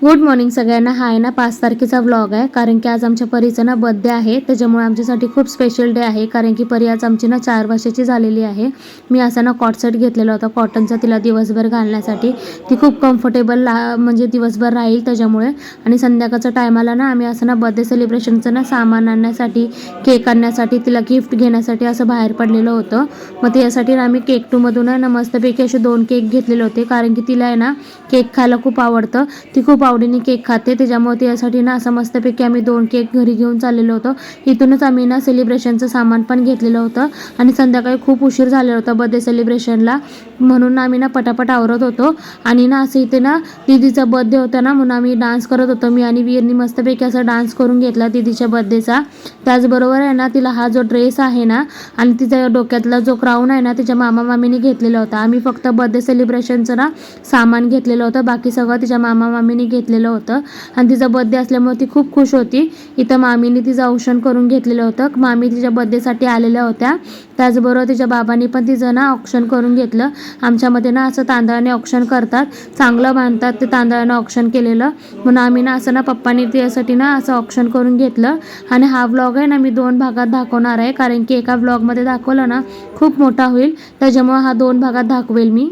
Good morning सगळ्यांना. हा आहे ना 5 तारखेचा व्लॉग आहे, कारण की आज आमच्या परीचा ना बर्थडे आहे. त्याच्यामुळे आमच्यासाठी खूप स्पेशल डे आहे, कारण की परी आज आमची ना 4 वर्षाची झालेली आहे. मी असा ना कॉट सेट घेतलेला होता कॉटनचा तिला दिवसभर घालण्यासाठी. ती खूप कम्फर्टेबल म्हणजे दिवसभर राहील त्याच्यामुळे. आणि संध्याकाळच्या टायमाला ना आम्ही असं ना बर्थडे सेलिब्रेशनचं ना सामान आणण्यासाठी, केक आणण्यासाठी, तिला गिफ्ट घेण्यासाठी असं बाहेर पडलेलं होतं. मग त्यासाठी ना आम्ही केक 2मधून आहे ना मस्तपैकी असे 2 केक घेतलेले होते, कारण की तिला आहे ना केक खायला खूप आवडतं. ती खूप आवडीने केक खाते, त्याच्यामुळे त्यासाठी ना असं मस्तपैकी आम्ही 2 केक घरी घेऊन चाललेलो होतो. इथूनच आम्ही ना सेलिब्रेशनचं सामान पण घेतलेलं होतं. आणि संध्याकाळी खूप उशीर झालेला होता बर्थडे सेलिब्रेशनला, म्हणून आम्ही ना पटापट आवरत होतो. आणि ना असं इथे ना दीदीचा बर्थडे होता ना, म्हणून आम्ही डान्स करत होतो. मी आणि वीरनी मस्तपैकी असा डान्स करून घेतला दीदीच्या बर्थडेचा. त्याचबरोबर आहे ना तिला हा जो ड्रेस आहे ना आणि तिच्या डोक्यातला जो क्राऊन आहे ना तिच्या मामा मामीने घेतलेला होता. आम्ही फक्त बर्थडे सेलिब्रेशनचं ना सामान घेतलेलं होतं, बाकी सगळं तिच्या मामा मामीने घेतलेलं होतं. आणि तिचा बर्थडे असल्यामुळे ती खूप खुश होती. इथं मामीने तिचं औक्षण करून घेतलेलं होतं. मामी तिच्या बर्थडेसाठी आलेल्या होत्या. त्याचबरोबर तिच्या बाबांनी पण तिचं ना औक्षण करून घेतलं. आमच्यामध्ये ना असं तांदळाने औक्षण करतात, चांगलं बांधतात ते तांदळाने औक्षण केलेलं, म्हणून आम्ही ना असं ना पप्पांनी त्यासाठी ना असं औक्षण करून घेतलं. आणि हा व्लॉग आहे ना मी 2 भागात दाखवणार आहे, कारण की एका व्लॉगमध्ये दाखवलं ना खूप मोठा होईल, त्याच्यामुळे हा 2 भागात दाखवेल मी.